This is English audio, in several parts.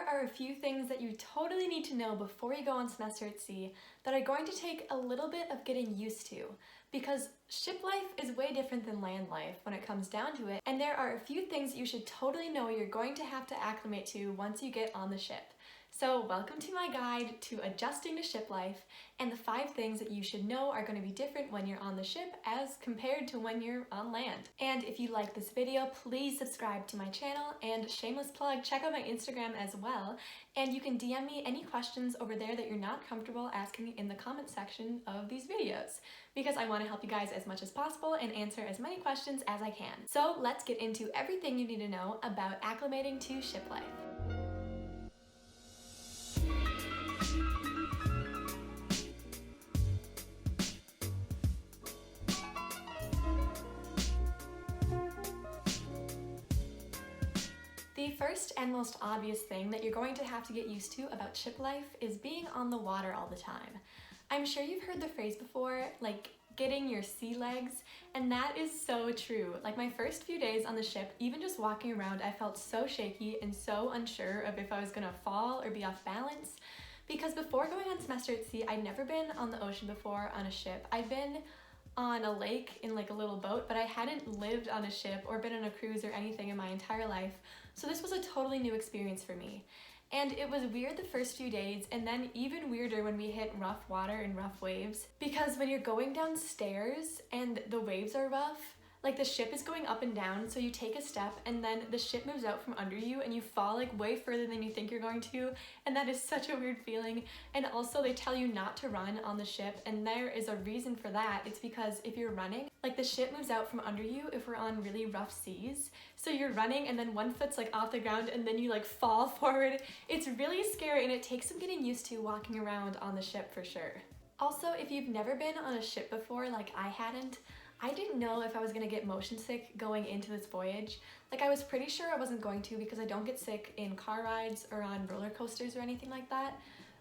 there are a few things that you totally need to know before you go on semester at sea that are going to take a little bit of getting used to, because ship life is way different than land life when it comes down to it, and there are a few things you should totally know you're going to have to acclimate to once you get on the ship. So welcome to my guide to adjusting to ship life and the 5 things that you should know are going to be different when you're on the ship as compared to when you're on land. And if you like this video, please subscribe to my channel, and shameless plug, check out my Instagram as well, and you can DM me any questions over there that you're not comfortable asking in the comment section of these videos, because I want to help you guys as much as possible and answer as many questions as I can. So let's get into everything you need to know about acclimating to ship life. The first and most obvious thing that you're going to have to get used to about ship life is being on the water all the time. I'm sure you've heard the phrase before, like getting your sea legs, and that is so true. Like my first few days on the ship, even just walking around, I felt so shaky and so unsure of if I was gonna fall or be off balance, because before going on semester at sea, I'd never been on the ocean before on a ship. I'd been on a lake in like a little boat, but I hadn't lived on a ship or been on a cruise or anything in my entire life. So this was a totally new experience for me. And it was weird the first few days, and then even weirder when we hit rough water and rough waves, because when you're going downstairs and the waves are rough, like the ship is going up and down, so you take a step and then the ship moves out from under you and you fall like way further than you think you're going to, and that is such a weird feeling. And also they tell you not to run on the ship, and there is a reason for that. It's because if you're running, like the ship moves out from under you if we're on really rough seas, so you're running and then one foot's like off the ground and then you like fall forward. It's really scary, and it takes some getting used to walking around on the ship for sure. Also, if you've never been on a ship before like I hadn't, I didn't know if I was gonna get motion sick going into this voyage. Like I was pretty sure I wasn't going to, because I don't get sick in car rides or on roller coasters or anything like that,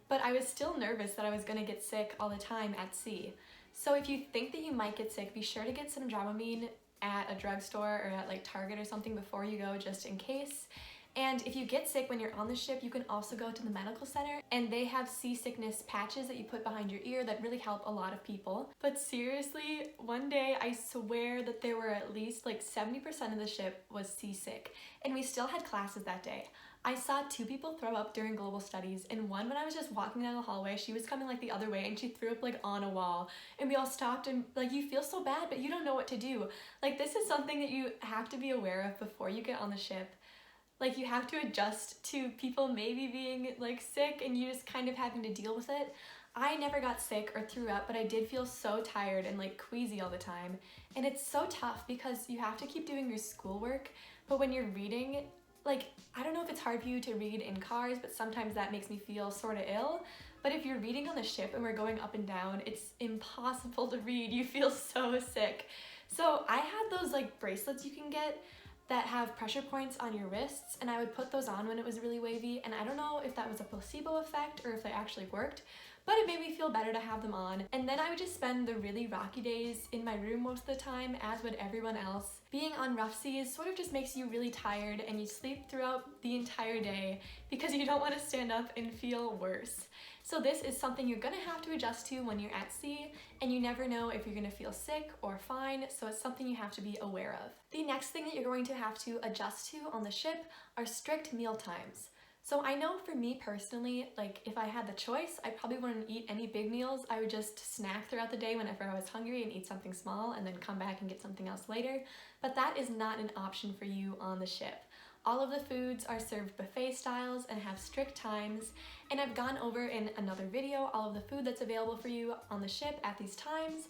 but I was still nervous that I was gonna get sick all the time at sea. So if you think that you might get sick, be sure to get some Dramamine at a drugstore or at like Target or something before you go, just in case. And if you get sick when you're on the ship, you can also go to the medical center, and they have seasickness patches that you put behind your ear that really help a lot of people. But seriously, one day I swear that there were at least like 70% of the ship was seasick, and we still had classes that day. I saw 2 people throw up during global studies, and one when I was just walking down the hallway, she was coming like the other way and she threw up like on a wall, and we all stopped, and like you feel so bad but you don't know what to do. Like this is something that you have to be aware of before you get on the ship. Like you have to adjust to people maybe being like sick and you just kind of having to deal with it. I never got sick or threw up, but I did feel so tired and like queasy all the time. And it's so tough because you have to keep doing your schoolwork, but when you're reading, like, I don't know if it's hard for you to read in cars, but sometimes that makes me feel sort of ill. But if you're reading on the ship and we're going up and down, it's impossible to read. You feel so sick. So I had those like bracelets you can get that have pressure points on your wrists, and I would put those on when it was really wavy, and I don't know if that was a placebo effect or if they actually worked, but it made me feel better to have them on. And then I would just spend the really rocky days in my room most of the time, as would everyone else. Being on rough seas sort of just makes you really tired, and you sleep throughout the entire day because you don't want to stand up and feel worse. So this is something you're gonna have to adjust to when you're at sea, and you never know if you're gonna feel sick or fine, so it's something you have to be aware of. The next thing that you're going to have to adjust to on the ship are strict meal times. So I know for me personally, like if I had the choice, I probably wouldn't eat any big meals. I would just snack throughout the day whenever I was hungry and eat something small and then come back and get something else later. But that is not an option for you on the ship. All of the foods are served buffet styles and have strict times, and I've gone over in another video all of the food that's available for you on the ship at these times.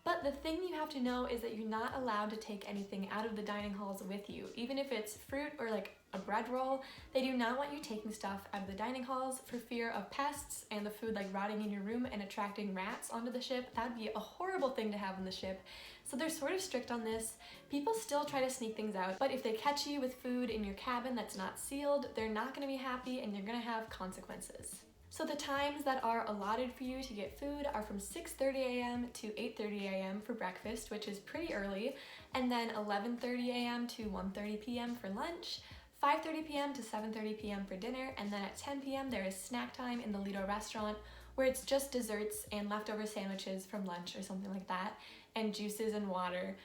But the thing you have to know is that you're not allowed to take anything out of the dining halls with you. Even if it's fruit or like a bread roll, they do not want you taking stuff out of the dining halls for fear of pests and the food like rotting in your room and attracting rats onto the ship. That'd be a horrible thing to have on the ship. So they're sort of strict on this. People still try to sneak things out, but if they catch you with food in your cabin that's not sealed, they're not gonna be happy and you're gonna have consequences. So the times that are allotted for you to get food are from 6:30 a.m. to 8:30 a.m. for breakfast, which is pretty early, and then 11:30 a.m. to 1:30 p.m. for lunch, 5:30 p.m. to 7:30 p.m. for dinner, and then at 10 p.m. there is snack time in the Lido restaurant, where it's just desserts and leftover sandwiches from lunch or something like that, and juices and water.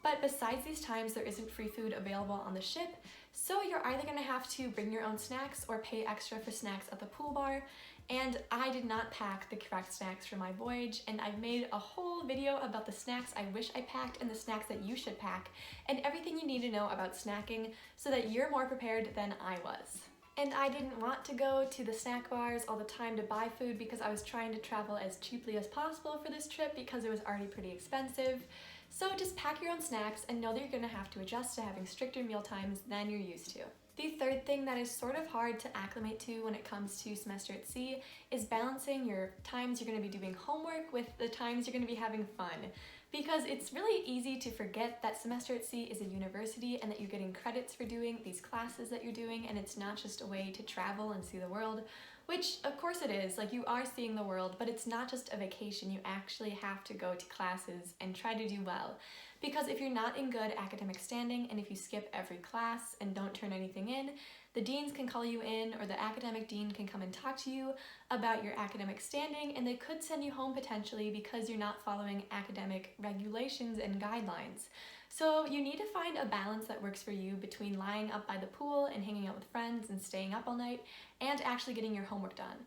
But besides these times, there isn't free food available on the ship, so you're either going to have to bring your own snacks or pay extra for snacks at the pool bar. And I did not pack the correct snacks for my voyage, and I've made a whole video about the snacks I wish I packed and the snacks that you should pack, and everything you need to know about snacking so that you're more prepared than I was. And I didn't want to go to the snack bars all the time to buy food because I was trying to travel as cheaply as possible for this trip because it was already pretty expensive. So just pack your own snacks and know that you're going to have to adjust to having stricter meal times than you're used to. The third thing that is sort of hard to acclimate to when it comes to semester at sea is balancing your times you're going to be doing homework with the times you're going to be having fun. Because it's really easy to forget that semester at sea is a university and that you're getting credits for doing these classes that you're doing, and it's not just a way to travel and see the world, which of course it is, like you are seeing the world, but it's not just a vacation. You actually have to go to classes and try to do well. Because if you're not in good academic standing and if you skip every class and don't turn anything in, the deans can call you in, or the academic dean can come and talk to you about your academic standing, and they could send you home potentially because you're not following academic regulations and guidelines. So you need to find a balance that works for you between lying up by the pool and hanging out with friends and staying up all night and actually getting your homework done.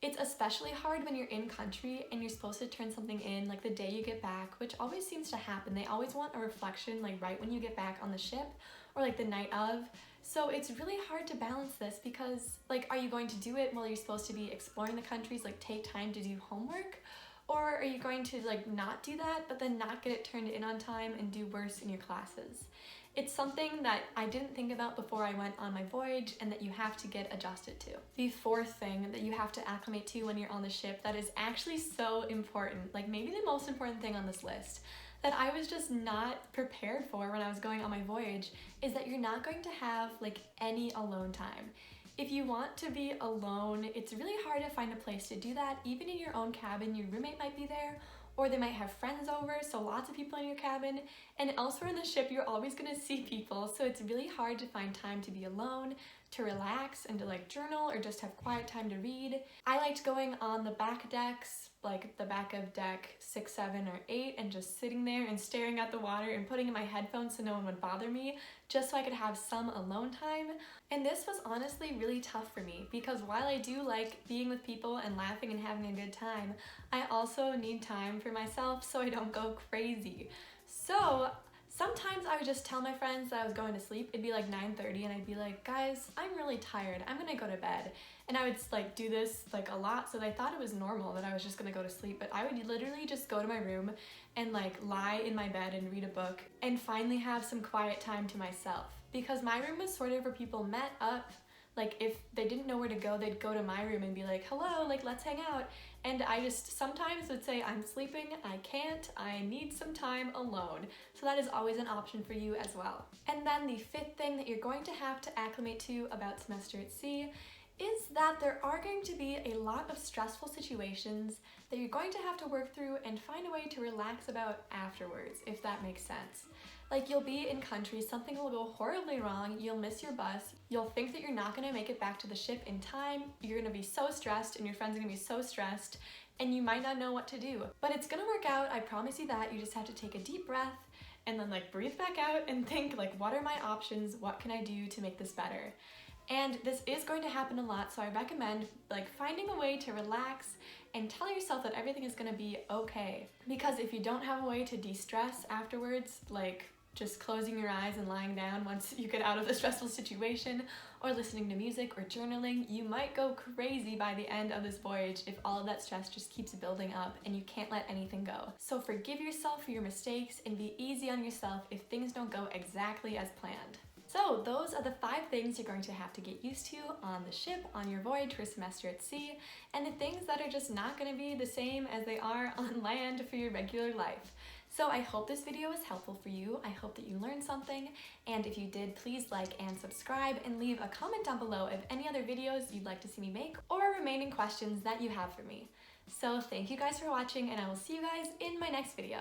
It's especially hard when you're in country and you're supposed to turn something in like the day you get back, which always seems to happen. They always want a reflection like right when you get back on the ship or like the night of. So it's really hard to balance this because like, are you going to do it while you're supposed to be exploring the countries, like take time to do homework? Or are you going to like not do that, but then not get it turned in on time and do worse in your classes? It's something that I didn't think about before I went on my voyage and that you have to get adjusted to. The fourth thing that you have to acclimate to when you're on the ship that is actually so important, like maybe the most important thing on this list, that I was just not prepared for when I was going on my voyage, is that you're not going to have like any alone time. If you want to be alone, it's really hard to find a place to do that. Even in your own cabin, your roommate might be there, or they might have friends over, so lots of people in your cabin. And elsewhere in the ship, you're always gonna see people, so it's really hard to find time to be alone, to relax, and to like journal, or just have quiet time to read. I liked going on the back decks, like the back of deck 6, 7, or 8, and just sitting there and staring at the water and putting in my headphones so no one would bother me, just so I could have some alone time. And this was honestly really tough for me because while I do like being with people and laughing and having a good time, I also need time for myself so I don't go crazy. So sometimes I would just tell my friends that I was going to sleep. It'd be like 9:30 and I'd be like, guys, I'm really tired. I'm gonna go to bed. And I would like do this like a lot, so they thought it was normal that I was just gonna go to sleep, but I would literally just go to my room and like lie in my bed and read a book and finally have some quiet time to myself. Because my room was sort of where people met up. Like if they didn't know where to go, they'd go to my room and be like, hello, like let's hang out. And I just sometimes would say, I'm sleeping, I can't, I need some time alone. So that is always an option for you as well. And then the fifth thing that you're going to have to acclimate to about semester at sea is that there are going to be a lot of stressful situations that you're going to have to work through and find a way to relax about afterwards, if that makes sense. Like you'll be in country, something will go horribly wrong, you'll miss your bus, you'll think that you're not gonna make it back to the ship in time, you're gonna be so stressed and your friends are gonna be so stressed and you might not know what to do. But it's gonna work out, I promise you that. You just have to take a deep breath and then like breathe back out and think like, what are my options? What can I do to make this better? And this is going to happen a lot, so I recommend like finding a way to relax and tell yourself that everything is gonna be okay. Because if you don't have a way to de-stress afterwards, like just closing your eyes and lying down once you get out of a stressful situation, or listening to music or journaling, you might go crazy by the end of this voyage if all of that stress just keeps building up and you can't let anything go. So forgive yourself for your mistakes and be easy on yourself if things don't go exactly as planned. So those are the 5 things you're going to have to get used to on the ship on your voyage for semester at sea, and the things that are just not going to be the same as they are on land for your regular life. So I hope this video was helpful for you. I hope that you learned something, and if you did, please like and subscribe and leave a comment down below of any other videos you'd like to see me make or remaining questions that you have for me. So thank you guys for watching, and I will see you guys in my next video.